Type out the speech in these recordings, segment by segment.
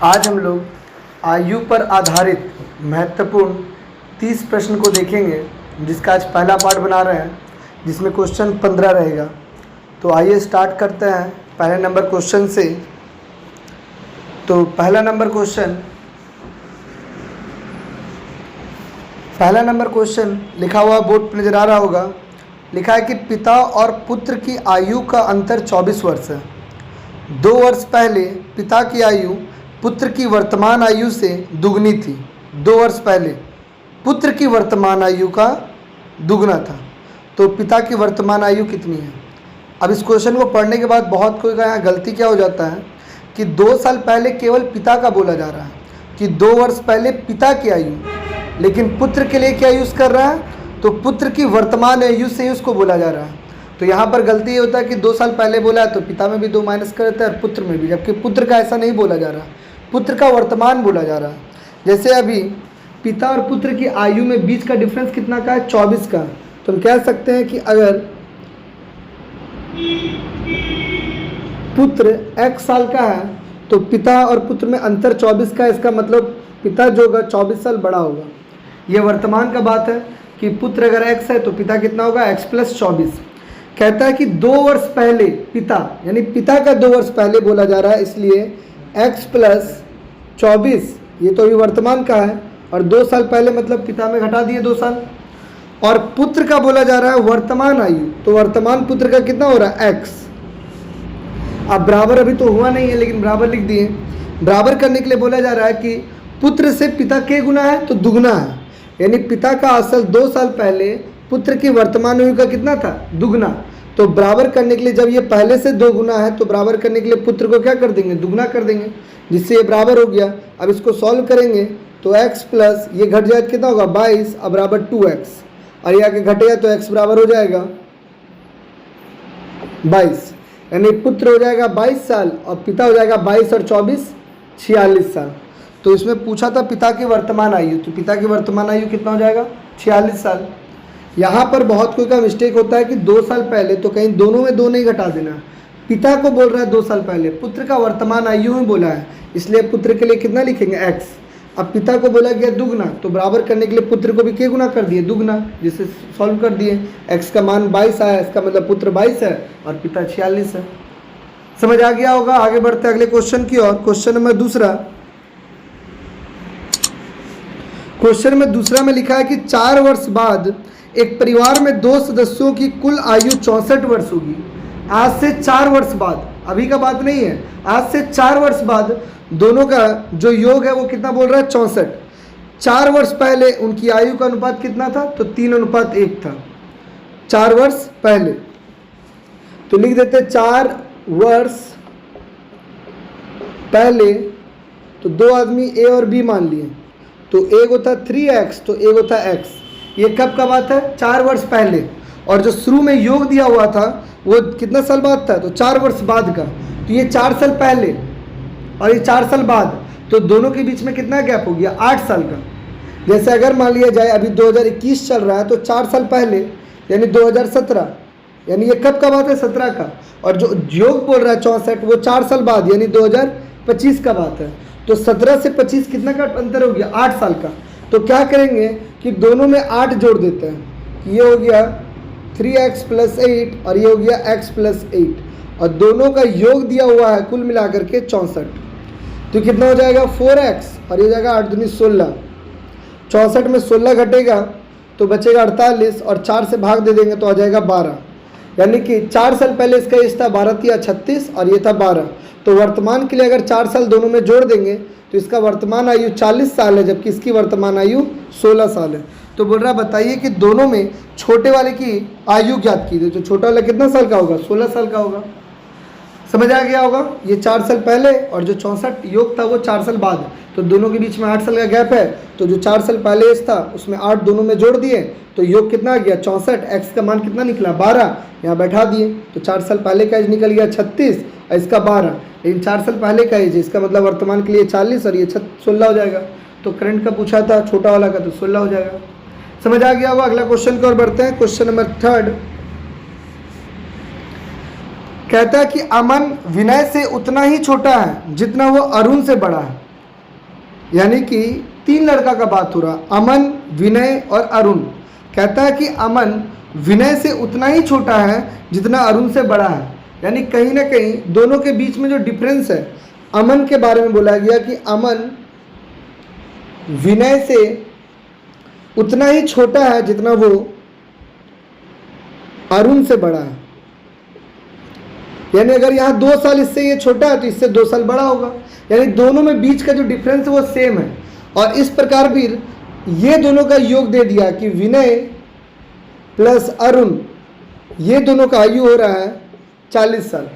आज हम लोग आयु पर आधारित महत्वपूर्ण 30 प्रश्न को देखेंगे, जिसका आज पहला पार्ट बना रहे हैं, जिसमें क्वेश्चन 15 रहेगा। तो आइए स्टार्ट करते हैं पहले नंबर क्वेश्चन से। तो पहला नंबर क्वेश्चन लिखा हुआ बोर्ड पर नज़र आ रहा होगा। लिखा है कि पिता और पुत्र की आयु का अंतर 24 वर्ष है। 2 वर्ष पहले पिता की आयु पुत्र की वर्तमान आयु से दुगनी थी। 2 वर्ष पहले पुत्र की वर्तमान आयु का दुगना था। तो पिता की वर्तमान आयु कितनी है? अब इस क्वेश्चन को पढ़ने के बाद बहुत कोई का यहाँ गलती क्या हो जाता है कि 2 साल पहले केवल पिता का बोला जा रहा है कि 2 वर्ष पहले पिता की आयु, लेकिन पुत्र के लिए क्या यूज़ कर रहा है? तो पुत्र की वर्तमान आयु से ही उसको बोला जा रहा है। तो यहाँ पर गलती ये होता है कि 2 साल पहले बोला है तो पिता में भी 2 माइनस कर देता है और पुत्र में भी, जबकि पुत्र का ऐसा नहीं बोला जा रहा, पुत्र का वर्तमान बोला जा रहा है। जैसे अभी पिता और पुत्र की आयु में बीच का डिफरेंस कितना का है? 24 का। तो हम कह सकते हैं कि अगर पुत्र x साल का है तो पिता और पुत्र में अंतर 24 का है। इसका मतलब पिता जो होगा 24 साल बड़ा होगा। यह वर्तमान का बात है कि पुत्र अगर x है तो पिता कितना होगा? x + 24। कहता है कि 2 वर्ष पहले पिता, यानी पिता का 2 वर्ष पहले बोला जा रहा है, इसलिए x + 24 ये तो अभी वर्तमान का है और 2 साल पहले मतलब पिता में घटा दिए 2 साल। और पुत्र का बोला जा रहा है वर्तमान आयु, तो वर्तमान पुत्र का कितना हो रहा है? x। अब बराबर अभी तो हुआ नहीं है, लेकिन बराबर लिख दिए। बराबर करने के लिए बोला जा रहा है कि पुत्र से पिता के गुना है तो दुगना है, यानी पिता का असल 2 साल पहले पुत्र की वर्तमान आयु का कितना था? दुगना। तो बराबर करने के लिए जब ये पहले से 2 गुना है तो बराबर करने के लिए पुत्र को क्या कर देंगे? दुगना कर देंगे, जिससे ये बराबर हो गया। अब इसको सॉल्व करेंगे तो x प्लस ये घट जाए कितना होगा? 22 अब बराबर 2x, और ये आगे घटेगा तो x बराबर हो जाएगा 22, यानी पुत्र हो जाएगा 22 साल और पिता हो जाएगा 22 और 24 46 साल। तो इसमें पूछा था पिता की वर्तमान आयु, तो पिता की वर्तमान आयु कितना हो जाएगा? 46 साल। यहाँ पर बहुत कोई का मिस्टेक होता है कि 2 साल पहले, तो कहीं दोनों में 2 नहीं घटा देना। पिता को बोल रहा है 2 साल पहले, पुत्र का वर्तमान आयु ही बोला है, इसलिए पुत्र के लिए कितना लिखेंगे? x। अब पिता को बोला गया दुगना, तो बराबर करने के लिए पुत्र को भी क्या गुना कर दिए? दुगना, जिसे सॉल्व कर दिए। x का मान 22 आया, इसका मतलब पुत्र 22 है और पिता 46 है। समझ आ गया होगा। आगे बढ़ते अगले क्वेश्चन की ओर। क्वेश्चन नंबर दूसरा में लिखा है कि 4 वर्ष बाद एक परिवार में 2 सदस्यों की कुल आयु 64 वर्ष होगी। आज से 4 वर्ष बाद, अभी का बात नहीं है, आज से 4 वर्ष बाद दोनों का जो योग है वो कितना बोल रहा है? 64। 4 वर्ष पहले उनकी आयु का अनुपात कितना था? तो 3:1 था 4 वर्ष पहले। तो लिख देते 4 वर्ष पहले, तो 2 आदमी A और B मान लिए, तो एक होता 3x तो एक होता x। ये कब का बात है? 4 वर्ष पहले। और जो शुरू में योग दिया हुआ था वो कितना साल बाद था? तो 4 वर्ष बाद का। तो ये 4 साल पहले और ये 4 साल बाद, तो दोनों के बीच में कितना गैप हो गया? 8 साल का। जैसे अगर मान लिया जाए अभी 2021 चल रहा है तो 4 साल पहले यानी 2017, यानी ये कब का बात है? 17 का। और जो योग बोल रहा है 64 वो 4 साल बाद यानी 2025 का बात है। तो 17 से 25 कितना का अंतर हो गया? 8 साल का। तो क्या करेंगे कि दोनों में 8 जोड़ देते हैं। ये हो गया 3x + 8 और ये हो गया x + 8 और दोनों का योग दिया हुआ है कुल मिलाकर के 64। तो कितना हो जाएगा? 4x और ये हो जाएगा 8 दूनी 16। 64 में 16 घटेगा तो बचेगा 48 और 4 से भाग दे देंगे तो आ जाएगा 12, यानी कि 4 साल पहले इसका एज था 12 या 36 और ये था 12। तो वर्तमान के लिए अगर 4 साल दोनों में जोड़ देंगे तो इसका वर्तमान आयु 40 साल है, जबकि इसकी वर्तमान आयु 16 साल है। तो बोल रहा बताइए कि दोनों में छोटे वाले की आयु ज्ञात कीजिए। तो छोटा वाला कितना साल का होगा? 16 साल का होगा। समझ आ गया होगा। ये 4 साल पहले और जो 64 योग था वो 4 साल बाद, तो दोनों के बीच में 8 साल का गैप है। तो जो 4 साल पहले एज था उसमें 8 दोनों में जोड़ दिए तो योग कितना आ गया? 64। x का मान कितना निकला? 12, यहाँ बैठा दिए। तो 4 साल पहले का एज निकल गया 36 और इसका 12, लेकिन 4 साल पहले का एज, इसका मतलब वर्तमान के लिए 40 और ये 16 हो जाएगा। तो करंट का पूछा था छोटा वाला का, तो 16 हो जाएगा। समझ आ गया होगा। अगला क्वेश्चन की ओर बढ़ते हैं। क्वेश्चन नंबर 3 कहता है कि अमन विनय से उतना ही छोटा है जितना वो अरुण से बड़ा है। यानी कि 3 लड़का का बात हो रहा, अमन, विनय और अरुण। कहता है कि अमन विनय से उतना ही छोटा है जितना अरुण से बड़ा है। यानी कहीं ना कहीं दोनों के बीच में जो डिफरेंस है, अमन के बारे में बोला गया कि अमन विनय से उतना ही छोटा है जितना वो अरुण से बड़ा है। यानी अगर यहाँ 2 साल इससे ये छोटा है तो इससे 2 साल बड़ा होगा। यानी दोनों में बीच का जो डिफरेंस है वो सेम है। और इस प्रकार फिर ये दोनों का योग दे दिया कि विनय प्लस अरुण, ये दोनों का आयु हो रहा है 40 साल।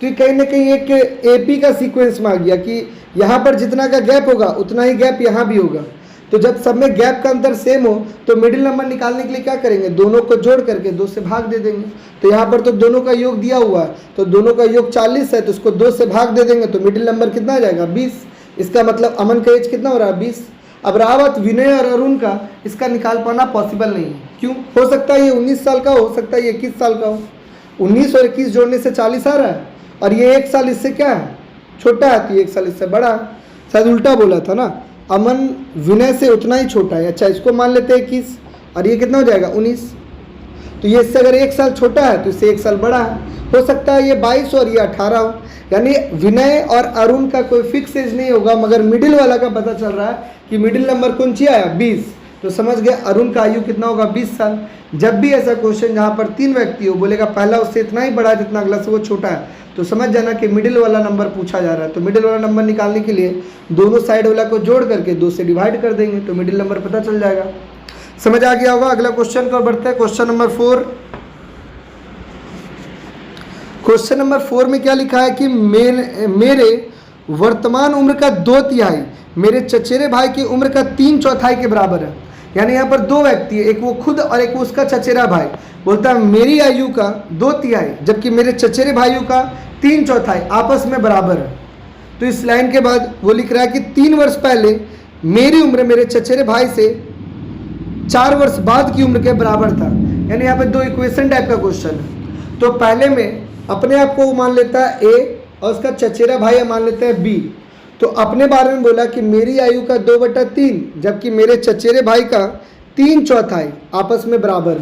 तो कहीं ना कहीं एक एपी का सीक्वेंस में आ गया कि यहाँ पर जितना का गैप होगा उतना ही गैप यहाँ भी होगा। तो जब सब में गैप का अंतर सेम हो तो मिडिल नंबर निकालने के लिए क्या करेंगे, दोनों को जोड़ करके 2 से भाग दे देंगे। तो यहाँ पर तो दोनों का योग दिया हुआ है, तो दोनों का योग 40 है, तो उसको 2 से भाग दे देंगे तो मिडिल नंबर कितना आ जाएगा, 20। इसका मतलब अमन का एज कितना हो रहा है, 20। अब रहा बात विनय और अरुण का, इसका निकाल पाना पॉसिबल नहीं है। क्यों? हो सकता है ये 19 साल का हो सकता है ये 21 साल का हो। 19 और 21 जोड़ने से 40 आ रहा है, और ये 1 साल इससे क्या है, छोटा है, तो 1 साल इससे बड़ा है। शायद उल्टा बोला था ना, अमन विनय से उतना ही छोटा है। अच्छा, इसको मान लेते हैं 21, और ये कितना हो जाएगा, 19। तो ये इससे अगर 1 साल छोटा है तो इससे 1 साल बड़ा है। हो सकता है ये 22 और ये 18 हो। यानी विनय और अरुण का कोई फिक्स एज नहीं होगा, मगर मिडिल वाला का पता चल रहा है कि मिडिल नंबर कौन सी आया, 20। तो समझ गए अरुण का आयु कितना होगा, 20 साल। जब भी ऐसा क्वेश्चन जहाँ पर 3 व्यक्ति हो, बोलेगा पहला उससे इतना ही बड़ा है जितना अगला से वो छोटा है, तो समझ जाना कि मिडिल वाला नंबर पूछा जा रहा है। तो मिडिल वाला नंबर निकालने के लिए दोनों साइड वाला को जोड़ करके 2 से डिवाइड कर देंगे तो मिडिल नंबर पता चल जाएगा। समझ आ गया होगा। अगला क्वेश्चन को बढ़ते हैं, क्वेश्चन नंबर 4। क्वेश्चन नंबर 4 में क्या लिखा है कि मेरे वर्तमान उम्र का 2/3 मेरे चचेरे भाई की उम्र का 3/4 के बराबर है। यानी यहाँ पर 2 व्यक्ति है, एक वो खुद और एक वो उसका चचेरा भाई। बोलता है मेरी आयु का 2/3 जबकि मेरे चचेरे भाइयों का 3/4 आपस में बराबर है। तो इस लाइन के बाद वो लिख रहा है कि 3 वर्ष पहले मेरी उम्र मेरे चचेरे भाई से 4 वर्ष बाद की उम्र के बराबर था। यानी यहाँ पे 2 इक्वेशन टाइप का क्वेश्चन है। तो पहले में अपने आप को मान लेता है ए और उसका चचेरा भाई मान लेता है बी। तो अपने बारे में बोला कि मेरी आयु का 2/3 जबकि मेरे चचेरे भाई का 3/4 आपस में बराबर।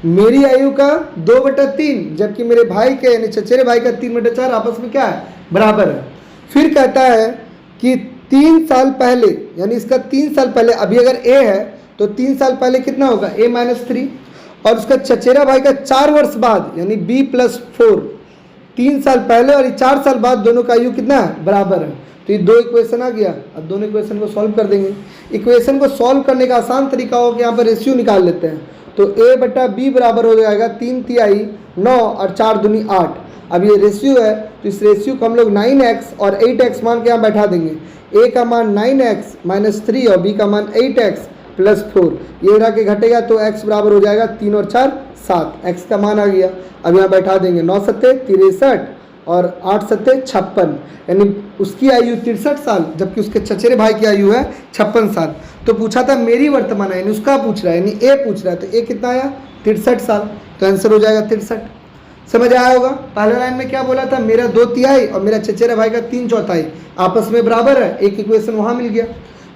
मेरी आयु का 2/3 जबकि मेरे भाई के यानी चचेरे भाई का 3/4 आपस में क्या है, बराबर है। फिर कहता है कि 3 साल पहले, यानी इसका 3 साल पहले, अभी अगर ए है तो 3 साल पहले कितना होगा, a-3, और उसका चचेरा भाई का 4 वर्ष बाद यानी b+4, 3 साल पहले और 4 साल बाद दोनों का आयु कितना है, बराबर है। तो ये 2 इक्वेशन आ गया। अब दोनों इक्वेशन को सॉल्व कर देंगे। इक्वेशन को सॉल्व करने का आसान तरीका हो कि यहाँ पर रेशियो निकाल लेते हैं। तो a/b बराबर हो जाएगा 3/3 9 और 4 दूनी 8। अब ये रेशियो है तो इस रेशियो को हम लोग 9x और 8x मान के यहाँ बैठा देंगे। a का मान 9x - 3 और b का मान 8x + 4। ये रह के घटेगा तो x बराबर हो जाएगा 3 और 4 7। x का मान आ गया। अब यहाँ बैठा देंगे 9 × 7 = 63 और 8 × 7 = 56। यानी उसकी आयु 63 साल जबकि उसके चचेरे भाई की आयु है 56 साल। तो पूछा था मेरी वर्तमान आयु, यानी उसका पूछ रहा है, यानी ए पूछ रहा है। तो ए कितना आया, 63 साल। तो आंसर हो जाएगा 63। समझ आया होगा। पहले लाइन में क्या बोला था, मेरा 2/3 और मेरा चचेरा भाई का 3/4 आपस में बराबर है। एक इक्वेशन वहाँ मिल गया।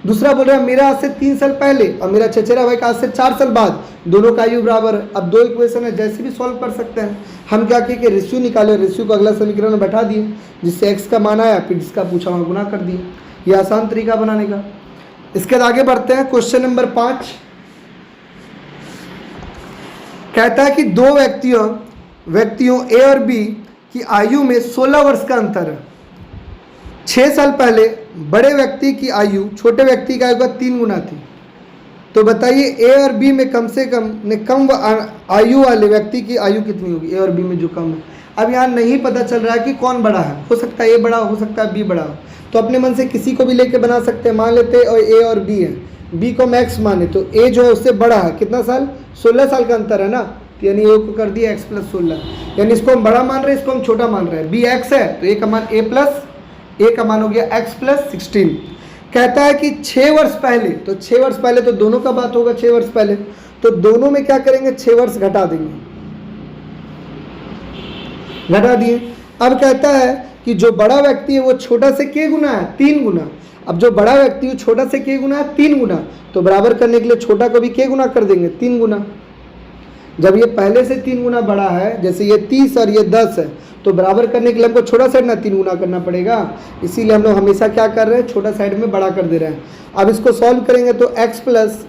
दूसरा बोल रहा है मेरा आज से 3 साल पहले और मेरा चचेरा भाई का आज से 4 साल बाद दोनों का आयु बराबर है। अब 2 इक्वेशन है, जैसे भी सॉल्व कर सकते हैं। हम क्या किए कि रेशियो निकाले, रेशियो को अगला समीकरण में बैठा दिए, जिससे x का मान आया, फिर जिसका पूछा वहाँ गुना कर दिए। ये आसान तरीका बनाने का। इसके बाद आगे बढ़ते हैं। क्वेश्चन नंबर 5 कहता है कि 2 व्यक्तियों ए और बी की आयु में 16 वर्ष का अंतर है। 6 साल पहले बड़े व्यक्ति की आयु छोटे व्यक्ति की आयु का 3 गुना थी। तो बताइए ए और बी में कम से कम आयु वाले व्यक्ति की आयु कितनी होगी, ए और बी में जो कम है। अब यहाँ नहीं पता चल रहा है कि कौन बड़ा है। हो सकता है ए बड़ा हो सकता है बी बड़ा हो। तो अपने मन से किसी को भी लेके बना सकते हैं। मान लेते हैं और ए और बी है, बी को मैक्स माने तो ए जो है उससे बड़ा है। कितना साल, 16 साल का अंतर है ना। तो यानी ए को कर दिया x + 16, यानी इसको हम बड़ा मान रहे हैं, इसको हम छोटा मान रहे हैं। बी x है तो ए का मान ए का मान हो गया x + 16। कहता है कि 6 वर्ष पहले, तो 6 वर्ष पहले तो दोनों का बात होगा। 6 वर्ष पहले तो दोनों में क्या करेंगे, 6 वर्ष घटा देंगे, घटा दिए। अब कहता है कि जो बड़ा व्यक्ति है वो छोटा से k गुना है, 3 गुना। अब जो बड़ा व्यक्ति है छोटा से के गुना है 3 गुना, तो बराबर करने के लिए छोटा को भी के गुना कर देंगे 3 गुना। जब ये पहले से 3 गुना बड़ा है, जैसे ये 30 और ये 10 है, तो बराबर करने के लिए हमको छोटा साइड ना 3 गुना करना पड़ेगा, इसीलिए हम लोग हमेशा क्या कर रहे हैं, छोटा साइड में बड़ा कर दे रहे हैं। अब इसको सॉल्व करेंगे तो x प्लस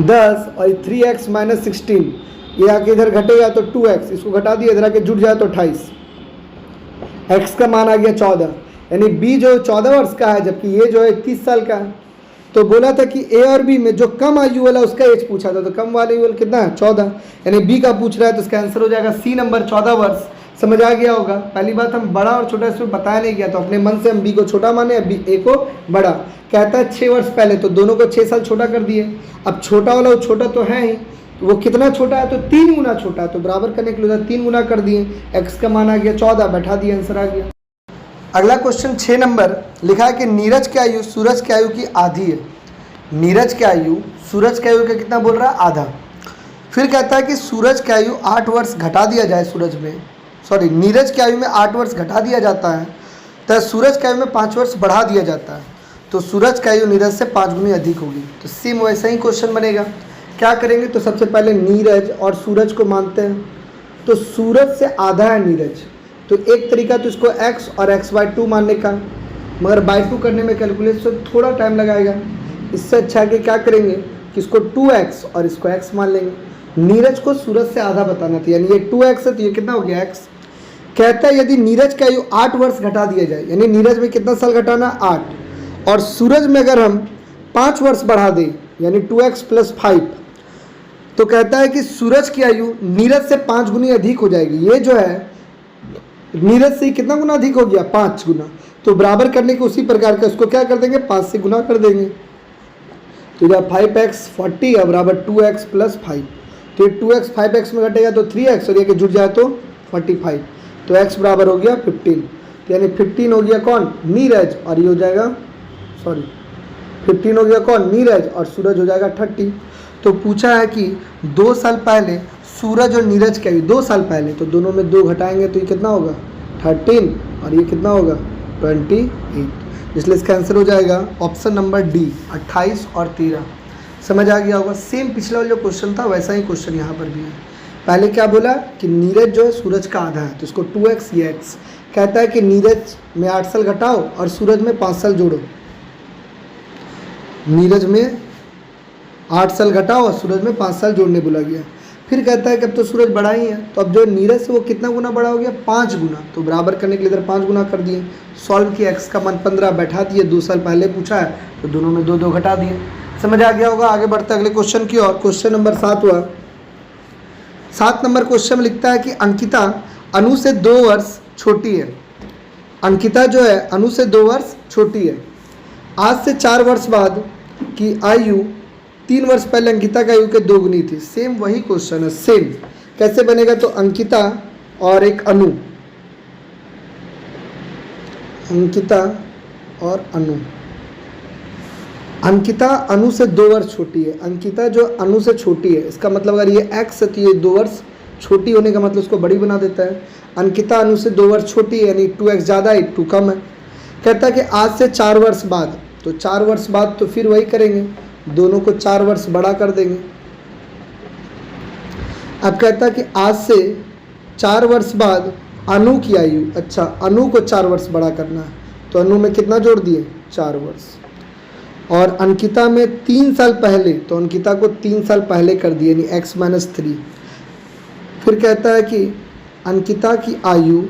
10 और 3x माइनस 16, ये आके इधर घटेगा तो 2x, इसको घटा दिया इधर आके जुट जाए तो 28, x का मान आ गया 14, यानी b जो 14 वर्ष का है जबकि ये जो है 30 साल का है। तो बोला था कि a और b में जो कम आयु वाला उसका एज पूछा था, तो कम वाले वाला कितना है 14, यानी b का पूछ रहा है तो इसका आंसर हो जाएगा c नंबर 14 वर्ष। समझ आ गया होगा। पहली बात हम बड़ा और छोटा इसमें बताया नहीं गया, तो अपने मन से हम b को छोटा माने, a को बड़ा। कहता है 6 वर्ष पहले, तो दोनों को 6 साल छोटा कर दिए। अब छोटा वाला वो छोटा तो है ही, तो वो कितना छोटा है, तो 3 गुना छोटा है, तो बराबर करने के लिए 3 गुना कर दिए, x का मान आ गया 14, बैठा दिया, आंसर आ गया। अगला क्वेश्चन 6 नंबर लिखा है कि नीरज की आयु सूरज की आयु की आधी है। नीरज की आयु सूरज की आयु का कितना बोल रहा है, आधा। फिर कहता है कि सूरज की आयु 8 वर्ष घटा दिया जाए, नीरज की आयु में 8 वर्ष घटा दिया जाता है, तो सूरज की आयु में 5 वर्ष बढ़ा दिया जाता है, तो सूरज की आयु नीरज से 5 गुनी अधिक होगी। तो सेम वैसा ही क्वेश्चन बनेगा। क्या करेंगे, तो सबसे पहले नीरज और सूरज को मानते हैं, तो सूरज से आधा है नीरज, तो एक तरीका तो इसको x और x/2 मानने का, मगर बाई 2 करने में कैलकुलेशन थोड़ा टाइम लगाएगा। इससे अच्छा कि क्या करेंगे कि इसको 2x और इसको x मान लेंगे। नीरज को सूरज से आधा बताना था, यानी ये 2x है तो ये कितना हो गया x। कहता है यदि नीरज की आयु 8 वर्ष घटा दिया जाए, यानी नीरज में कितना साल घटाना, 8, और सूरज में अगर हम 5 वर्ष बढ़ा दें, यानी 2x + 5, तो कहता है कि सूरज की आयु नीरज से 5 गुनी अधिक हो जाएगी। ये जो है नीरज से कितना गुना अधिक हो गया, 5 गुना। तो बराबर करने के उसी प्रकार का उसको क्या कर देंगे, 5 से गुना कर देंगे, तो जब 5x 40 और बराबर 2x + 5, तो ये 2x 5x में घटेगा तो 3x, और ये जुड़ जाए तो 45, तो x बराबर हो गया 15, तो यानी 15 हो गया कौन, नीरज, और ये हो जाएगा 15 हो गया कौन, नीरज, और सूरज हो जाएगा 30। तो पूछा है कि 2 साल पहले सूरज और नीरज की आयु 2 साल पहले, तो दोनों में 2 घटाएंगे तो ये कितना होगा 13, और ये कितना होगा 28, इसलिए इसका आंसर हो जाएगा ऑप्शन नंबर डी 28 और 13। समझ आ गया होगा। सेम पिछला वाला जो क्वेश्चन था वैसा ही क्वेश्चन यहाँ पर भी है। पहले क्या बोला कि नीरज जो है सूरज का आधा है, तो इसको 2x ये x। कहता है कि नीरज में 8 साल घटाओ और सूरज में 5 साल जोड़ो। नीरज में 8 साल घटाओ और सूरज में 5 साल जोड़ने बोला गया। फिर कहता है कि अब तो सूरज बड़ा ही है, तो अब जो नीरज से वो कितना गुना बड़ा हो गया, 5 गुना, तो बराबर करने के लिए इधर 5 गुना कर दिए। सॉल्व किया, x का मान 15 बैठा दिए, 2 साल पहले पूछा है तो दोनों में 2 2 घटा दिए। समझ आ गया होगा। आगे बढ़ते अगले क्वेश्चन की ओर। क्वेश्चन नंबर 7 हुआ। 7 नंबर क्वेश्चन में लिखता है कि अंकिता अनु से 2 वर्ष छोटी है। अंकिता जो है अनु से 2 वर्ष छोटी है। आज से 4 वर्ष बाद की आयु 3 वर्ष पहले अंकिता की आयु के 2 गुनी थी। सेम वही क्वेश्चन है। सेम कैसे बनेगा, तो अंकिता और एक अनु, अंकिता और अनु। अंकिता अनु से 2 वर्ष छोटी है। अंकिता जो अनु से छोटी है, इसका मतलब अगर ये x है तो ये 2 वर्ष छोटी होने का मतलब उसको बड़ी बना देता है। अंकिता अनु से 2 वर्ष छोटी है, यानी 2x ज़्यादा है 2 कम है। कहता है कि आज से 4 वर्ष बाद, तो 4 वर्ष बाद तो फिर वही करेंगे, दोनों को 4 वर्ष बड़ा कर देंगे। अब कहता है कि आज से 4 वर्ष बाद अनु की आयु, अच्छा अनु को 4 वर्ष बड़ा करना है, तो अनु में कितना जोड़ दिए 4 वर्ष। और अंकिता में 3 साल पहले, तो अंकिता को 3 साल पहले कर दिए, यानी x - 3। फिर कहता है कि अंकिता की आयु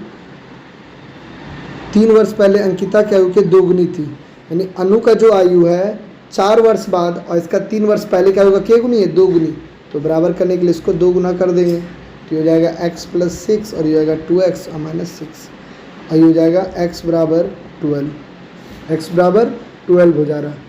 3 वर्ष पहले अंकिता की आयु के 2 गुनी थी, यानी अनु का जो आयु है 4 वर्ष बाद और इसका 3 वर्ष पहले क्या होगा, क्या गुनी है 2 गुनी, तो बराबर करने के लिए इसको 2 गुना कर देंगे, तो ये हो जाएगा x + 6 और ये हो जाएगा 2x और -6, और ये हो जाएगा x बराबर 12, x बराबर 12 हो जा रहा है।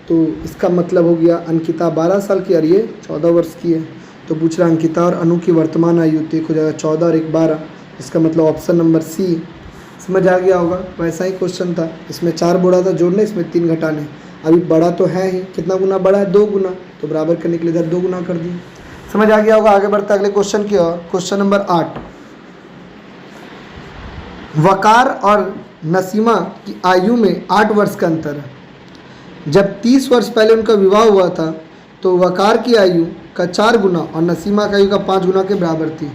तो इसका मतलब हो गया अंकिता 12 साल की और ये 14 वर्ष की है। तो पूछ रहा अंकिता और अनु की वर्तमान आयु, तो एक हो जाएगा 14 और एक 12, इसका मतलब ऑप्शन नंबर सी। समझ आ गया होगा। वैसा ही क्वेश्चन था, इसमें 4 बोला था जोड़ने, इसमें 3 घटाने। अभी बड़ा तो है ही, कितना गुना बड़ा है 2 गुना, तो बराबर करने के लिए इधर 2 गुना कर दिए। समझ आ गया होगा। आगे बढ़ते अगले क्वेश्चन की ओर। Question number 8। वकार और नसीमा की आयु में 8 वर्ष का अंतर है। जब 30 वर्ष पहले उनका विवाह हुआ था तो वकार की आयु का 4 गुना और नसीमा की आयु का 5 गुना के बराबर थी।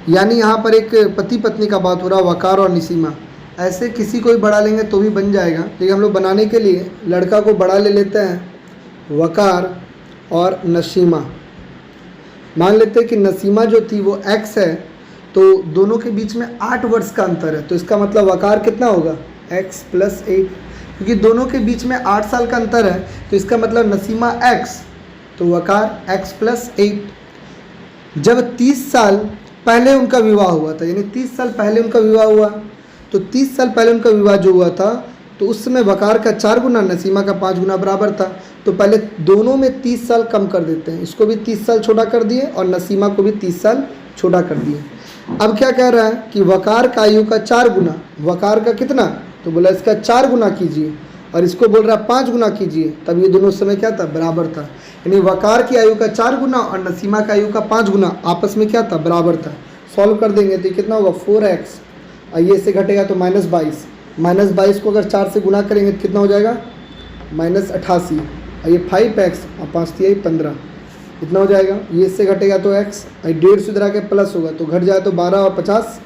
यानी यहाँ पर एक पति पत्नी का बात हो रहा, वकार और नसीमा। ऐसे किसी को भी बड़ा लेंगे तो भी बन जाएगा, लेकिन हम लोग बनाने के लिए लड़का को बड़ा ले लेते हैं वकार और नसीमा। मान लेते हैं कि नसीमा जो थी वो x है, तो दोनों के बीच में 8 वर्ष का अंतर है, तो इसका मतलब वकार कितना होगा x + 8, क्योंकि दोनों के बीच में 8 साल का अंतर है, तो इसका मतलब नसीमा x तो वकार x + 8। जब 30 साल पहले उनका विवाह हुआ था, यानी 30 साल पहले उनका विवाह हुआ, तो 30 साल पहले उनका विवाह जो हुआ था तो उस समय वकार का 4 गुना नसीमा का 5 गुना बराबर था। तो पहले दोनों में 30 साल कम कर देते हैं, इसको भी 30 साल छोटा कर दिए और नसीमा को भी 30 साल छोटा कर दिए। अब क्या कह रहा है कि वकार का आयु का 4 गुना, वकार का कितना, तो बोला इसका 4 गुना कीजिए, और इसको बोल रहा है 5 गुना कीजिए, तब ये दोनों समय क्या था, बराबर था। यानी वकार की आयु का 4 गुना और नसीमा की आयु का 5 गुना आपस में क्या था, बराबर था। सॉल्व कर देंगे तो कितना होगा 4x, और ये से घटेगा तो -22, -22 को अगर 4 से गुना करेंगे तो कितना हो जाएगा -88, और ये 5x और 5 × 3 = 15, इतना हो जाएगा। ये इससे घटेगा तो x, और 1.5 से इधर आके प्लस होगा तो घट जाए तो 12 और 50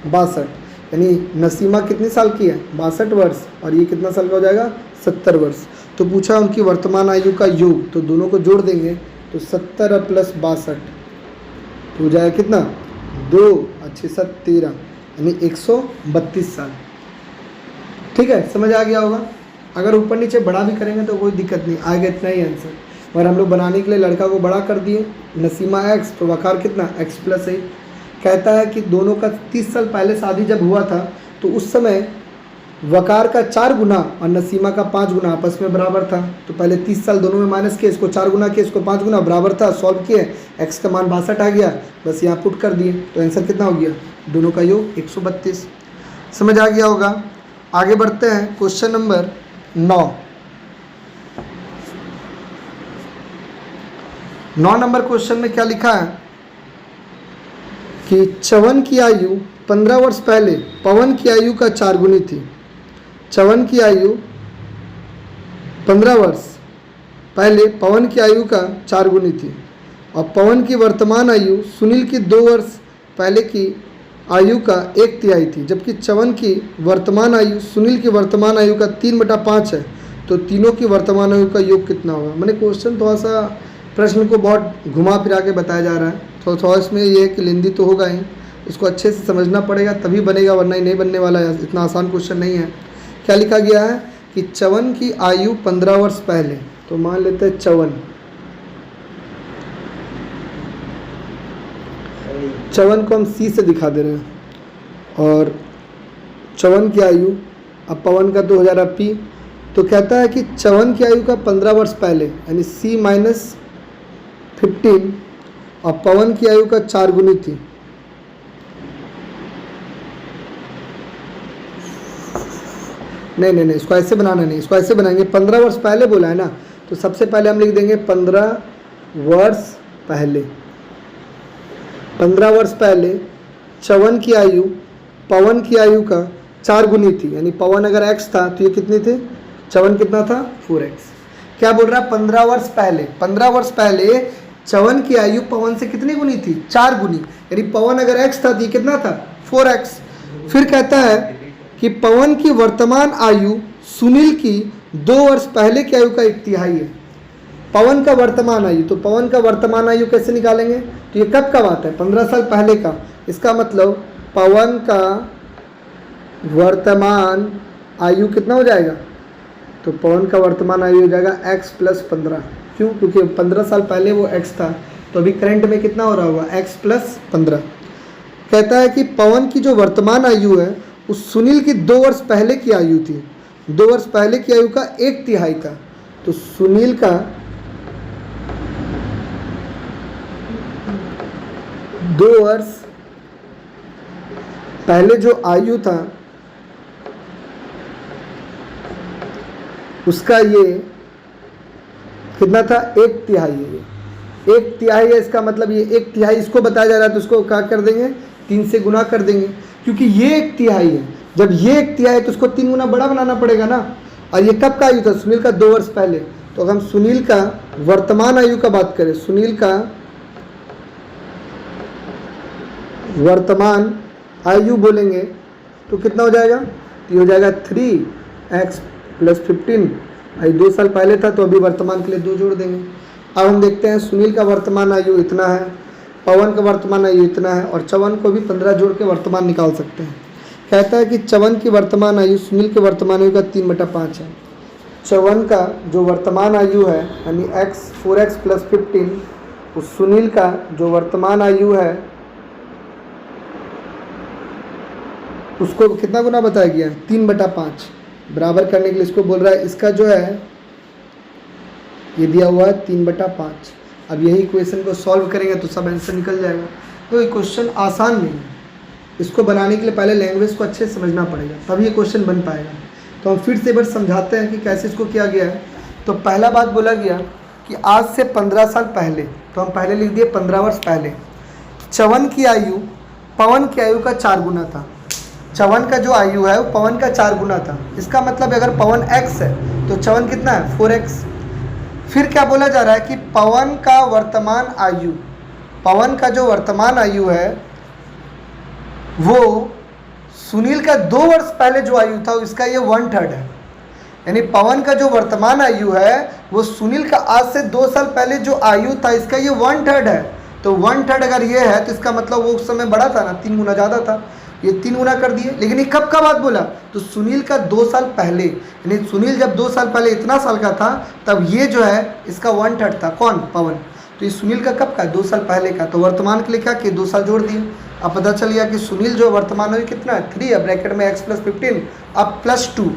62, यानी नसीमा कितने साल की है 62 वर्ष, और ये कितना साल का हो जाएगा 70 वर्ष। तो पूछा उनकी वर्तमान आयु का योग, तो दोनों को जोड़ देंगे तो 70 + 62 तो हो जाएगा कितना 2 और 6 × 7 = 13, यानी 132 साल। ठीक है, समझ आ गया होगा। अगर ऊपर नीचे बड़ा भी करेंगे तो कोई दिक्कत नहीं, आएगा इतना ही आंसर। और हम लोग बनाने के लिए लड़का को बड़ा कर दिए, नसीमा x तो वकार कितना x + 8। कहता है कि दोनों का 30 साल पहले शादी जब हुआ था तो उस समय वकार का 4 गुना और नसीमा का 5 गुना आपस में बराबर था। तो पहले 30 साल दोनों में माइनस किए, इसको 4 गुना किए, इसको 5 गुना, बराबर था। सॉल्व किए, x का मान 62 आ गया, बस यहाँ पुट कर दिए, तो आंसर कितना हो गया, दोनों का योग 132। समझ आ गया होगा। आगे बढ़ते हैं, क्वेश्चन नंबर 9। 9 नंबर क्वेश्चन में क्या लिखा है कि च्यवन की आयु 15 वर्ष पहले पवन की आयु का 4 गुनी थी। च्यवन की आयु 15 वर्ष पहले पवन की आयु का 4 गुनी थी, और पवन की वर्तमान आयु सुनील की 2 वर्ष पहले की आयु का 1/3 थी, जबकि च्यवन की वर्तमान आयु सुनील की वर्तमान आयु का 3/5 है। तो तीनों की वर्तमान आयु का योग कितना होगा। मैंने क्वेश्चन थोड़ा सा, प्रश्न को बहुत घुमा फिरा के बताया जा रहा है, तो थोड़ा इसमें ये है कि लेंदी तो होगा ही, इसको अच्छे से समझना पड़ेगा तभी बनेगा, वरना ही नहीं बनने वाला है। इतना आसान क्वेश्चन नहीं है। क्या लिखा गया है कि च्यवन की आयु 15 वर्ष पहले, तो मान लेते हैं च्यवन को हम C से दिखा दे रहे हैं, और च्यवन की आयु, अब पवन का तो हो जा रहा P, तो कहता है कि च्यवन की आयु का 15 वर्ष पहले यानी C - 15 और पवन की आयु का 4 गुनी थी। नहीं, इसको ऐसे बनाना नहीं, इसको ऐसे बनाएंगे। 15 वर्ष पहले बोला है ना, तो सबसे पहले हम लिख देंगे 15 वर्ष पहले। 15 वर्ष पहले च्यवन की आयु पवन की आयु का 4 गुनी थी, यानी पवन अगर x था तो ये कितनी थी, च्यवन कितना था 4x। क्या बोल रहा है 15 वर्ष पहले, 15 वर्ष पहले च्यवन की आयु पवन से कितनी गुनी थी, 4 गुनी, यानी पवन अगर x था तो ये कितना था 4x। फिर कहता है कि पवन की वर्तमान आयु सुनील की 2 वर्ष पहले की आयु का 1/3 है। पवन का वर्तमान आयु, तो पवन का वर्तमान आयु कैसे निकालेंगे, तो ये कब का बात है 15 साल पहले का। इसका मतलब पवन का वर्तमान आयु कितना हो जाएगा, तो पवन का वर्तमान आयु हो जाएगा x + 15। क्यों, क्योंकि 15 साल पहले वो x था, तो अभी करंट में कितना हो रहा होगा x + 15। कहता है कि पवन की जो वर्तमान आयु है उस सुनील की 2 वर्ष पहले की आयु थी, 2 वर्ष पहले की आयु का 1/3 था। तो सुनील का 2 वर्ष पहले जो आयु था उसका ये कितना था 1/3 है, 1/3 है। इसका मतलब ये 1/3 इसको बताया जा रहा है, तो इसको क्या कर देंगे 3 से गुना कर देंगे, क्योंकि ये 1/3 है, जब ये एक तिहाई तो उसको 3 गुना बड़ा बनाना पड़ेगा ना। और ये कब का आयु था? सुनील का 2 वर्ष पहले। तो अगर हम सुनील का वर्तमान आयु का बात करें, सुनील का वर्तमान आयु बोलेंगे तो कितना हो जाएगा? ये हो जाएगा 3x + 15। अभी 2 साल पहले था तो अभी वर्तमान के लिए 2 जोड़ देंगे। अब हम देखते हैं सुनील का वर्तमान आयु इतना है, पवन का वर्तमान आयु इतना है, और चवन को भी 15 जोड़ के वर्तमान निकाल सकते हैं। कहता है कि चवन की वर्तमान आयु सुनील के वर्तमान आयु का 3/5 है। चवन का जो वर्तमान आयु है यानी 4x + 15, उस सुनील का जो वर्तमान आयु है उसको कितना गुना बताया गया? 3/5। बराबर करने के लिए इसको बोल रहा है, इसका जो है ये दिया हुआ है 3/5। अब यही इक्वेशन को सॉल्व करेंगे तो सब आंसर निकल जाएगा। तो ये क्वेश्चन आसान नहीं है, इसको बनाने के लिए पहले लैंग्वेज को अच्छे से समझना पड़ेगा, तभी ये क्वेश्चन बन पाएगा। तो हम फिर से एक बार समझाते हैं कि कैसे इसको किया गया है। तो पहला बात बोला गया कि आज से 15 साल पहले, तो हम पहले लिख दिए 15 वर्ष पहले, चवन की आयु पवन की आयु का 4 गुना था। चवन का जो आयु है वो पवन का 4 गुना था। इसका मतलब अगर पवन x है तो चवन कितना है? 4x। फिर क्या बोला जा रहा है कि पवन का वर्तमान आयु, पवन का जो वर्तमान आयु है वो सुनील का 2 वर्ष पहले जो आयु था इसका ये 1/3 है। यानी पवन का जो वर्तमान आयु है वो सुनील का आज से 2 साल पहले जो आयु था इसका ये 1/3 है। तो 1/3 अगर ये है तो इसका मतलब वो उस समय बड़ा था ना, 3 गुना ज़्यादा था। ये 3 गुना कर दिए। लेकिन ये कब का बात बोला? तो सुनील का 2 साल पहले, यानी सुनील जब 2 साल पहले इतना साल का था तब ये जो है इसका 1/3 था। कौन? पवन। तो ये सुनील का कब का? 2 साल पहले का। तो वर्तमान के लिए क्या किए? 2 साल जोड़ दिए। अब पता चल गया कि सुनील जो वर्तमान आयु कितना है? 3 है, ब्रैकेट में x + 15 अब +2।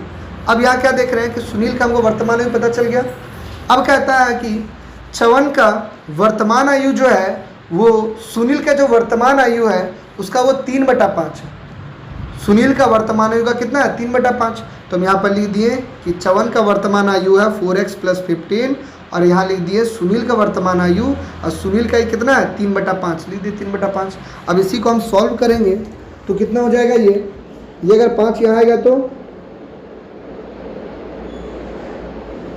अब यहाँ क्या देख रहे हैं कि सुनील का हमको वर्तमान आयु पता चल गया। अब कहता है कि चवन का वर्तमान आयु जो है वो सुनील का जो वर्तमान आयु है उसका वो 3/5 है। सुनील का वर्तमान आयु का कितना है? 3/5। तो हम यहाँ पर लिख दिए कि चवन का वर्तमान आयु है 4x + 15, और यहाँ लिख दिए सुनील का वर्तमान आयु, और सुनील का ये कितना है? 3/5 लिख दिए 3/5। अब इसी को हम सॉल्व करेंगे तो कितना हो जाएगा? ये अगर 5 यहाँ आएगा तो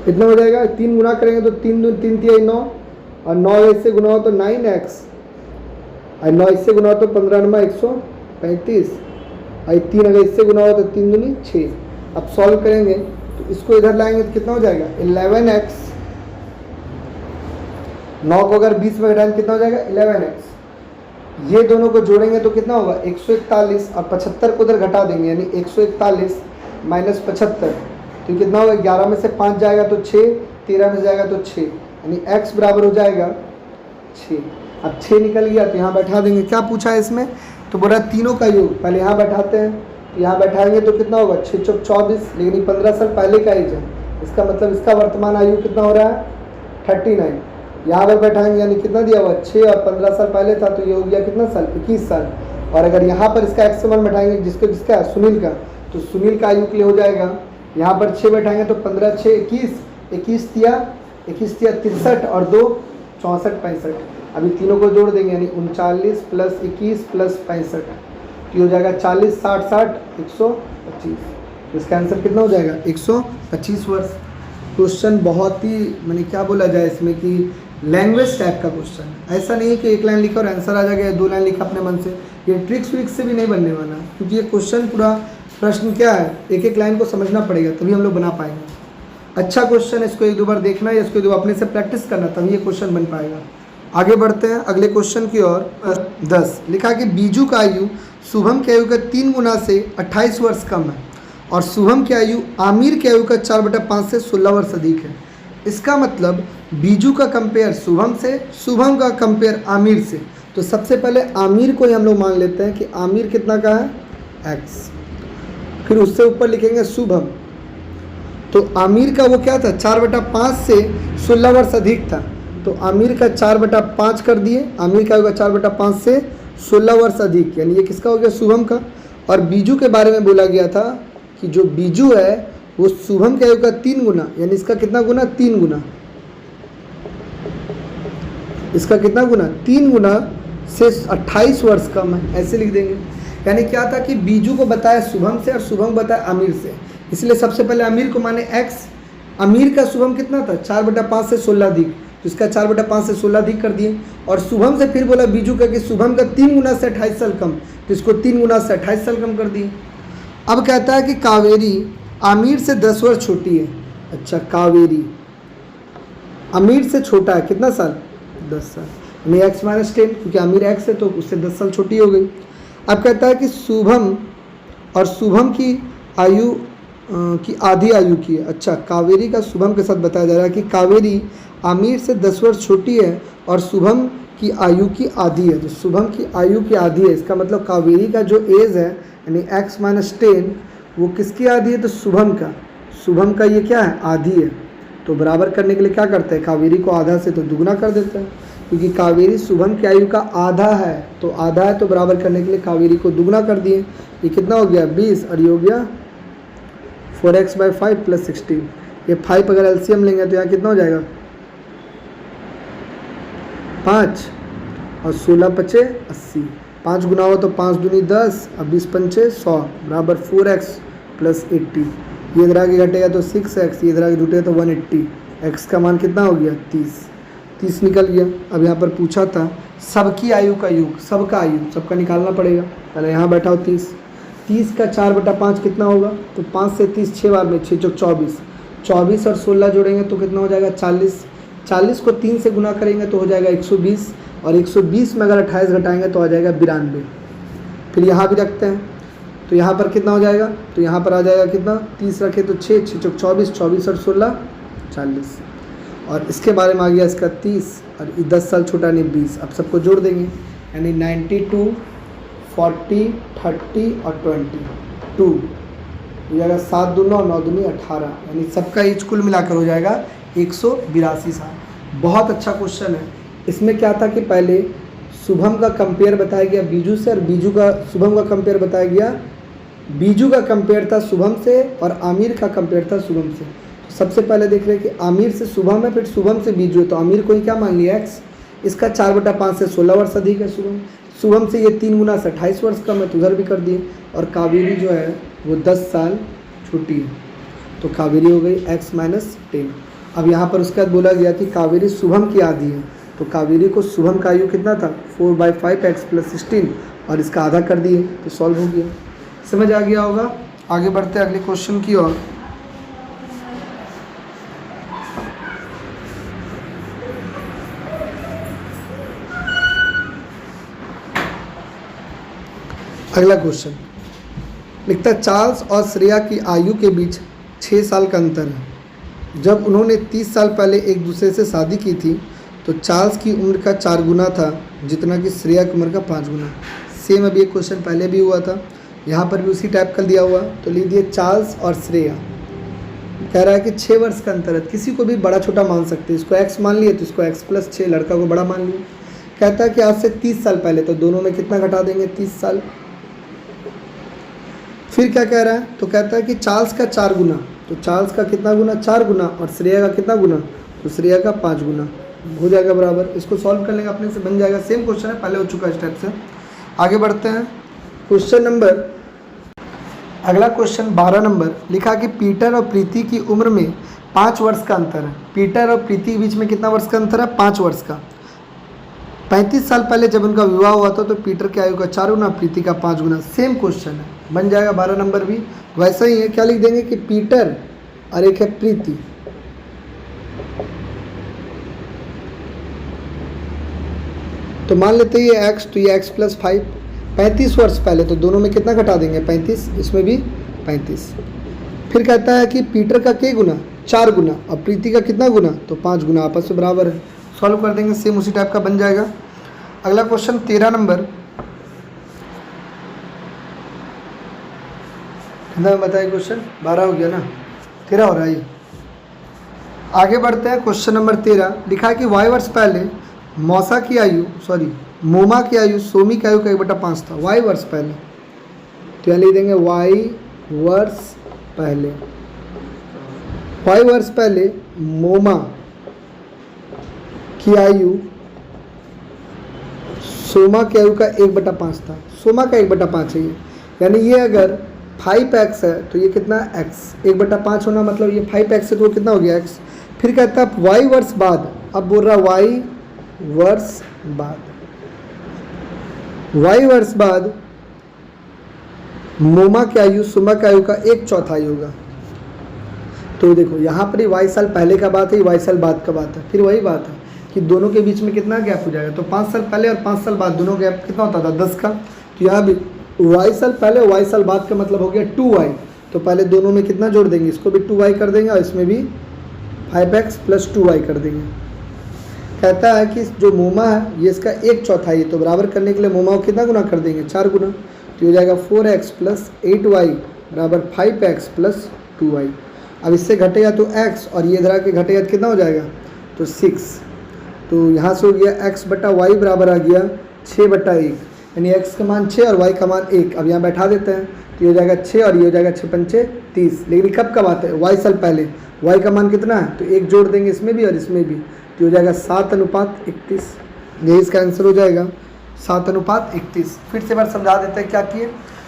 कितना हो जाएगा? 3 गुना करेंगे तो 3 दूनी 3 तिहाई 9, और 9 इससे गुना हो तो 9x, और 9 इससे गुना हो तो 15 9 135, और 3 अगर इससे गुना हो तो 3 दूनी 6। अब सॉल्व करेंगे तो इसको इधर लाएंगे तो कितना हो जाएगा? 11x। 9 को अगर 20 में घटाएंगे कितना हो जाएगा? 11x। ये दोनों को जोड़ेंगे तो कितना होगा? 141, और 75 को उधर घटा देंगे यानी 141 - 75, तो कितना होगा? 11 में से 5 जाएगा तो 6, 13 में से जाएगा तो 6, यानी x बराबर हो जाएगा 6। अब 6 निकल गया तो यहाँ बैठा देंगे। क्या पूछा है इसमें? तो बोला तीनों का योग। पहले यहाँ बैठाते हैं, तो यहाँ बैठाएंगे तो कितना होगा? 6 × 24, लेकिन ये 15 साल पहले का एज है। इसका मतलब इसका वर्तमान आयु कितना हो रहा है? 39। यहाँ पर बैठाएंगे यानी कितना दिया हुआ? 6, और 15 साल पहले था तो ये हो गया कितना साल? 21 साल। और अगर यहाँ पर इसका x मान बैठाएंगे जिसका है सुनील का, तो सुनील का आयु के लिए हो जाएगा, यहाँ पर 6 बैठाएंगे तो 15 × 6 21, 21 तिया 63, और 2 64 65। अभी तीनों को जोड़ देंगे यानी 39 + 21 + 65, तो हो जाएगा 40 60 60 125। तो इसका आंसर कितना हो जाएगा? 125 वर्ष। क्वेश्चन बहुत ही मैंने क्या बोला जाए इसमें कि लैंग्वेज टाइप का क्वेश्चन है। ऐसा नहीं है कि 1 लाइन लिखा और आंसर आ जाएगा, 2 लाइन लिखा अपने मन से। ये ट्रिक्स विक्स से भी नहीं बनने वाला, क्योंकि ये क्वेश्चन पूरा प्रश्न क्या है, एक लाइन को समझना पड़ेगा तभी हम लोग बना पाएंगे। अच्छा क्वेश्चन, इसको 1-2 बार देखना या इसको 2 अपने से प्रैक्टिस करना, तभी ये क्वेश्चन बन पाएगा। आगे बढ़ते हैं अगले क्वेश्चन की ओर। 10 लिखा कि बीजू का आयु शुभम की आयु का 3 गुना से 28 वर्ष कम है, और शुभम की आयु आमिर की आयु का 4/5 से 16 वर्ष अधिक है। इसका मतलब बीजू का कंपेयर शुभम से, शुभम का कंपेयर आमिर से। तो सबसे पहले आमिर को ही हम लोग मान लेते हैं कि आमिर कितना का है? x। फिर उससे ऊपर लिखेंगे शुभम, तो आमिर का वो क्या था? 4/5 से 16 वर्ष अधिक था, तो आमिर का 4/5 कर दिए। आमिर का होगा 4/5 से 16 वर्ष अधिक, यानी ये किसका हो गया? शुभम का। और बीजू के बारे में बोला गया था कि जो बीजू है वो शुभम के आयु का 3 गुना, यानी इसका कितना गुना? 3 गुना। इसका कितना गुना? 3 गुना से 28 वर्ष कम है, ऐसे लिख देंगे। यानी क्या था कि बीजू को बताया शुभम से और शुभम बताया आमिर से, इसलिए सबसे पहले आमिर को माने x। आमिर का शुभम कितना था 4/5 से 16 अधिक, तो इसका 4/5 से 16 अधिक कर दिए। और शुभम से फिर बोला बीजू का कि शुभम का 3 गुना से 28 साल कम, तो इसको 3 गुना से 28 साल कम कर दिए। अब कहता है कि कावेरी आमिर से 10 वर्ष छोटी है। अच्छा, कावेरी आमिर से छोटा है कितना साल 10 साल, यानी x - 10, क्योंकि आमिर x है तो उससे 10 साल छोटी हो गई। अब कहता है कि शुभम और शुभम की आयु की आधी आयु की है। अच्छा, कावेरी का शुभम के साथ बताया जा रहा है कि कावेरी आमिर से 10 वर्ष छोटी है और शुभम की आयु की आधी है। तो शुभम की आयु की आधी है, इसका मतलब कावेरी का जो एज है यानी x - 10 वो किसकी आधी है, तो शुभम का। शुभम का ये क्या है, आधी है। तो बराबर करने के लिए क्या करते हैं, कावेरी को आधा से तो दुगना कर देते हैं, क्योंकि कावेरी शुभम की आयु का आधा है, तो आधा है तो बराबर करने के लिए कावेरी को दुगना कर दिए। ये कितना हो गया 20 और ये हो गया 4x/5 + 16। ये 5 अगर एलसीएम लेंगे तो यहाँ कितना हो जाएगा 5 और 16 × 5 = 80। 5 गुना हो तो 5 दूनी 10 और 20 × 5 = 100 बराबर 4x + 80। ये इधर आगे घटेगा तो 6x, ये इधर आगे जुटेगा तो 180। x का मान कितना हो गया 30 निकल गया। अब यहाँ पर पूछा था सबकी आयु का योग, सबका आयु सबका निकालना पड़ेगा। पहले यहाँ बैठा हो 30 का 4/5 कितना होगा, तो 5 से 30 6 बार में 6 × 24, 24 और 16 जोड़ेंगे तो कितना हो जाएगा 40। 40 को 3 से गुना करेंगे तो हो जाएगा 120 और 120 में अगर 28 घटाएंगे तो आ जाएगा 92। फिर यहाँ भी रखते हैं तो यहाँ पर कितना हो जाएगा, तो यहाँ पर आ जाएगा कितना 30 रखे तो 6 × 24, 24 और 16 40। और इसके बारे में आ गया इसका 30 और 10 साल छोटा नहीं 20। अब सबको जोड़ देंगे यानी 92, 40, 30 और 22 हो जाएगा 7 दूनी 9 दूनी 18, यानी सबका एज कुल मिलाकर हो जाएगा 182 साल। बहुत अच्छा क्वेश्चन है। इसमें क्या था कि पहले शुभम का कंपेयर बताया गया बीजू से और बीजू का शुभम का कंपेयर बताया गया, बीजू का कंपेयर था शुभम से और आमिर का कंपेयर था शुभम से। तो सबसे पहले देख रहे हैं कि आमिर से शुभम है, फिर शुभम से बीजू है, तो आमिर को ही क्या मान लिया x। इसका 4/5 से 16 वर्ष अधिक है शुभम से ये 3 गुना से 28 वर्ष कम है, तो उधर भी कर दिए। और कावेरी जो है वो 10 साल छोटी है, तो कावेरी हो गई x - 10। अब यहाँ पर उसके बाद बोला गया कि कावेरी शुभम की आधी है, तो कावेरी को शुभम का आयु कितना था 4/5x + 16 और इसका आधा कर दिए तो सॉल्व हो गया। समझ आ गया होगा। आगे बढ़ते हैं अगले क्वेश्चन की ओर। अगला क्वेश्चन लिखता है चार्ल्स और श्रेया की आयु के बीच 6 साल का अंतर है। जब उन्होंने 30 साल पहले एक दूसरे से शादी की थी तो चार्ल्स की उम्र का 4 गुना था जितना कि श्रेया की उम्र का 5 गुना। सेम अभी एक क्वेश्चन पहले भी हुआ था, यहाँ पर भी उसी टाइप का दिया हुआ, तो लिख दिए चार्ल्स और श्रेया। कह रहा है कि 6 वर्ष का अंतर है, किसी को भी बड़ा छोटा मान सकते हैं। इसको x मान लिए तो इसको x + 6, लड़का को बड़ा मान लिए। कहता है कि आज से 30 साल पहले, तो दोनों में कितना घटा देंगे 30 साल। फिर क्या कह रहा है, तो कहता है कि चार्ल्स का 4 गुना, तो चार्ल्स का कितना गुना 4 गुना और श्रेया का कितना गुना, तो श्रेया का 5 गुना हो जाएगा बराबर। इसको सॉल्व कर लेंगे अपने से बन जाएगा। सेम क्वेश्चन है, पहले हो चुका इस टाइप से। आगे बढ़ते हैं क्वेश्चन नंबर, अगला क्वेश्चन 12 नंबर लिखा कि पीटर और प्रीति की उम्र में 5 वर्ष का अंतर है। पीटर और प्रीति के बीच में कितना वर्ष का अंतर है 5 वर्ष का। 35 साल पहले जब उनका विवाह हुआ था तो पीटर की आयु का 4 गुना, प्रीति का 5 गुना। सेम क्वेश्चन है, बन जाएगा 12 नंबर भी वैसा ही है। क्या लिख देंगे कि पीटर और एक है प्रीति, तो मान लेते हैं ये x, तो ये x + 5। 35 वर्ष पहले, तो दोनों में कितना घटा देंगे 35, इसमें भी 35। फिर कहता है कि पीटर का के गुना 4 गुना और प्रीति का कितना गुना, तो 5 गुना, आपस में बराबर है। सॉल्व कर देंगे, सेम उसी टाइप का बन जाएगा। अगला क्वेश्चन 13 नंबर, कितना बताइए क्वेश्चन 12 हो गया ना, 13 हो रहा है। आगे बढ़ते हैं क्वेश्चन नंबर 13 लिखा है कि y वर्ष पहले मोमा की आयु सोमी की आयु का 1/5 था। y वर्ष पहले, तो यहाँ लिख देंगे y वर्ष पहले। y वर्ष पहले मोमा की आयु सोमा की आयु का 1/5 था। सोमा का 1/5 है ये, यानी ये अगर 5x है तो ये कितना x, 1/5 होना मतलब ये 5x है तो वो कितना हो गया x। फिर कहता है y वर्ष बाद, अब बोल रहा y वर्ष बाद, y वर्ष बाद मोमा की आयु सोमा की आयु का 1/4 होगा। तो देखो यहाँ पर ही y साल पहले का बात है, y साल बाद का बात है, फिर वही बात है कि दोनों के बीच में कितना गैप हो जाएगा। तो 5 साल पहले और 5 साल बाद दोनों गैप कितना होता था 10 का। तो यहाँ भी y साल पहले y साल बाद का मतलब हो गया 2y। तो पहले दोनों में कितना जोड़ देंगे, इसको भी 2y कर देंगे और इसमें भी 5x + 2y कर देंगे। कहता है कि जो मोमा है ये इसका 1/4 है, तो बराबर करने के लिए मोमा को कितना गुना कर देंगे, 4 गुना। तो हो जाएगा 4x + 8y = 5x + 2y। अब इससे घटेगा तो x और ये इधर आके घटेगा तो कितना हो जाएगा, तो 6। तो यहाँ से हो गया x/y बराबर आ गया 6/1, यानी x का मान 6 और y का मान 1। अब यहाँ बैठा देते हैं तो ये हो जाएगा 6 और ये हो जाएगा 6 × 5 = 30। लेकिन कब का बात है, y साल पहले, y का मान कितना है तो 1 जोड़ देंगे इसमें भी और इसमें भी, तो हो जाएगा 7:31। यही इसका आंसर हो जाएगा 7:31। फिर से बार समझा देते हैं क्या किए।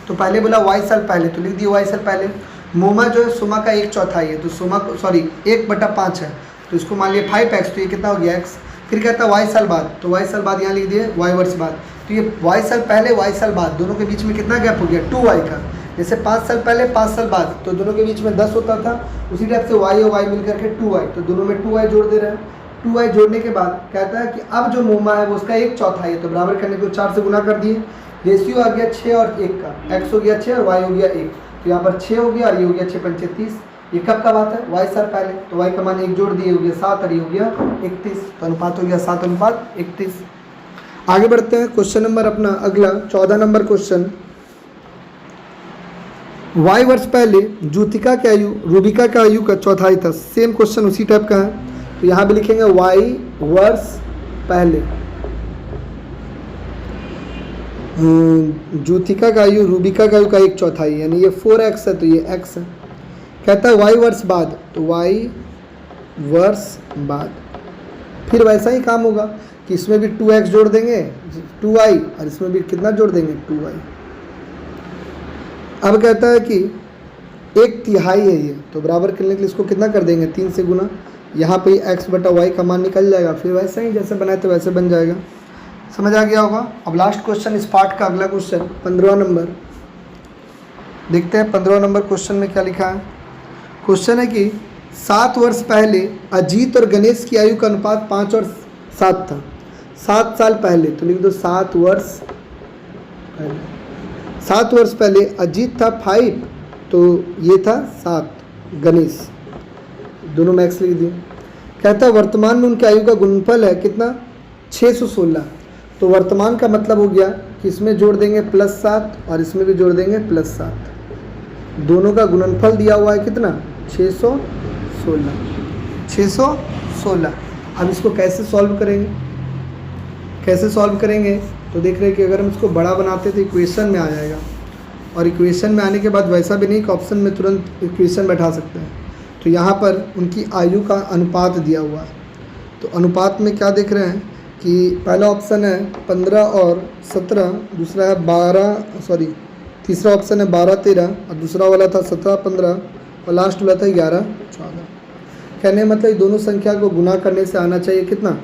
तो पहले बोला y साल पहले, तो लिख दिए y साल पहले। मोमा जो है सोमा का 1/4 है, तो सोमा को 1/5 है, तो इसको मान लिया 5x, तो ये कितना हो गया x। फिर कहता है y साल बाद, तो y साल बाद यहाँ लिख दिए y वर्ष बाद। तो ये y साल पहले y साल बाद दोनों के बीच में कितना गैप हो गया 2y का। जैसे 5 साल पहले 5 साल बाद तो दोनों के बीच में 10 होता था, उसी टाइप से y और y मिल करके 2y, तो दोनों में 2y जोड़ दे रहे हैं। 2y जोड़ने के बाद कहता है कि अब जो मोमा है वो उसका 1/4 है, तो बराबर करने को 4 से गुना कर दिए। रेशियो आ गया 6 और 1 का, x हो गया 6 और y हो गया 1, तो यहाँ पर 6 हो गया और ये हो गया 6 × 5 = 30। ये कब का बात है, y साल पहले, तो y का मान 1 जोड़ दिए, हो गया 7 और ये हो गया 31। तो अनुपात हो गया 7:31। आगे बढ़ते हैं क्वेश्चन नंबर अपना अगला 14 नंबर क्वेश्चन। y वर्ष पहले ज्योतिका की आयु रूबिका की आयु का 1/4 था। सेम क्वेश्चन उसी टाइप का है, तो यहाँ भी लिखेंगे y वर्ष पहले, ज्योतिका का आयु रूबिका का आयु का 1/4, यानी ये 4x है तो ये x है। कहता है y वर्ष बाद, तो y वर्ष बाद। फिर वैसा ही काम होगा कि इसमें भी 2x जोड़ देंगे 2y और इसमें भी कितना जोड़ देंगे 2y। अब कहता है कि 1/3 है ये, तो बराबर करने के लिए इसको कितना कर देंगे 3 से गुना। यहाँ पे x/y का मान निकल जाएगा, फिर वैसे ही जैसे बनाए थे वैसे बन जाएगा। समझ आ गया होगा। अब लास्ट क्वेश्चन इस पार्ट का अगला क्वेश्चन 15 नंबर देखते हैं। 15 नंबर क्वेश्चन में क्या लिखा है। क्वेश्चन है कि 7 वर्ष पहले अजीत और गणेश की आयु का अनुपात 5 और 7 था। 7 साल पहले, तो लिख दो 7 वर्ष पहले। 7 वर्ष पहले अजीत था 5, तो ये था 7 गणेश, दोनों मैक्स लिख दिए। कहता है वर्तमान में उनकी आयु का गुणनफल है कितना 616। तो वर्तमान का मतलब हो गया कि इसमें जोड़ देंगे +7 और इसमें भी जोड़ देंगे +7। दोनों का गुणनफल दिया हुआ है कितना 616। 616। अब इसको कैसे सॉल्व करेंगे, कैसे सॉल्व करेंगे तो देख रहे हैं कि अगर हम इसको बड़ा बनाते तो इक्वेशन में आ जाएगा, और इक्वेशन में आने के बाद वैसा भी नहीं कि ऑप्शन में तुरंत इक्वेशन बैठा सकते हैं। तो यहाँ पर उनकी आयु का अनुपात दिया हुआ है, तो अनुपात में क्या देख रहे हैं कि पहला ऑप्शन है 15 और 17, दूसरा है तीसरा ऑप्शन है 12 13, और दूसरा वाला था 17 15, और लास्ट वाला था 11 14। कहने मतलब दोनों संख्या को गुना करने से आना चाहिए कितना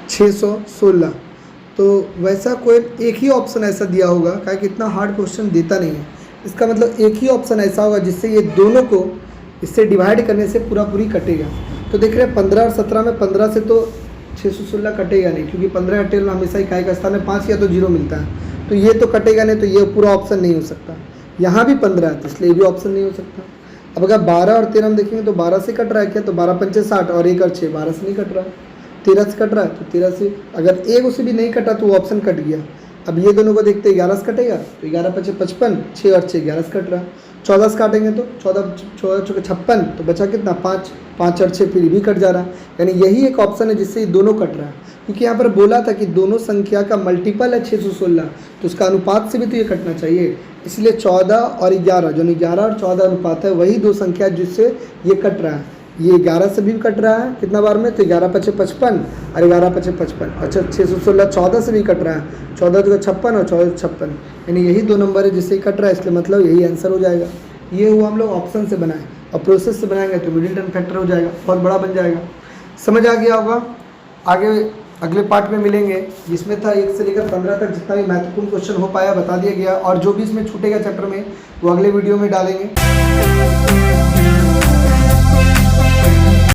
616। तो वैसा कोई एक ही ऑप्शन ऐसा दिया होगा, क्या कि इतना हार्ड क्वेश्चन देता नहीं है। इसका मतलब एक ही ऑप्शन ऐसा होगा जिससे ये दोनों को इससे डिवाइड करने से पूरी कटेगा। तो देख रहे हैं 15 और 17 में 15 से तो 616 कटेगा नहीं, क्योंकि 15 का टेबल हमेशा इकाई का स्थान में 5 या तो 0 मिलता है, तो ये तो कटेगा नहीं, तो ये पूरा ऑप्शन नहीं हो सकता। यहाँ भी 15 है तो इसलिए भी ऑप्शन नहीं हो सकता। अब अगर 12 और 13 हम देखेंगे तो 12 से कट रहा है क्या, तो 12 पंचे 60 और 1 और 6 12 से नहीं कट रहा है, 13 से कट रहा है, तो 13 से अगर एक उसे भी नहीं कटा तो वो ऑप्शन कट गया। अब ये दोनों को देखते 11 से कटेगा, तो 11 पंचे 55, 6 और 6 11 से कट रहा है। 14 से काटेंगे तो 14 चौके 56, तो बचा कितना 5, 5 और 6 फिर भी कट जा रहा है। यानी यही एक ऑप्शन है जिससे ये दोनों कट रहा है, क्योंकि यहाँ पर बोला था कि दोनों संख्या का मल्टीपल है 616, तो उसका अनुपात से भी तो ये कटना चाहिए। इसलिए 14 और 11, जो 11 और 14 अनुपात है, वही दो संख्या जिससे ये कट रहा है। ये 11 से भी कट रहा है कितना बार में, तो 11 पचे 55 और 11 पचे 55। अच्छा 616 14 से भी कट रहा है, 14 तो 56 और 14 56, यानी यही 2 नंबर है जिससे कट रहा है, इसलिए मतलब यही आंसर हो जाएगा। ये हुआ हम लोग ऑप्शन से बनाए, और प्रोसेस से बनाएंगे तो मिडिल टर्म फैक्टर हो जाएगा, बहुत बड़ा बन जाएगा। समझ आ गया होगा। आगे अगले पार्ट में मिलेंगे, जिसमें था 1 से लेकर 15 तक जितना भी महत्वपूर्ण क्वेश्चन हो पाया बता दिया गया, और जो भी इसमें छूटेगा चैप्टर में वो अगले वीडियो में डालेंगे।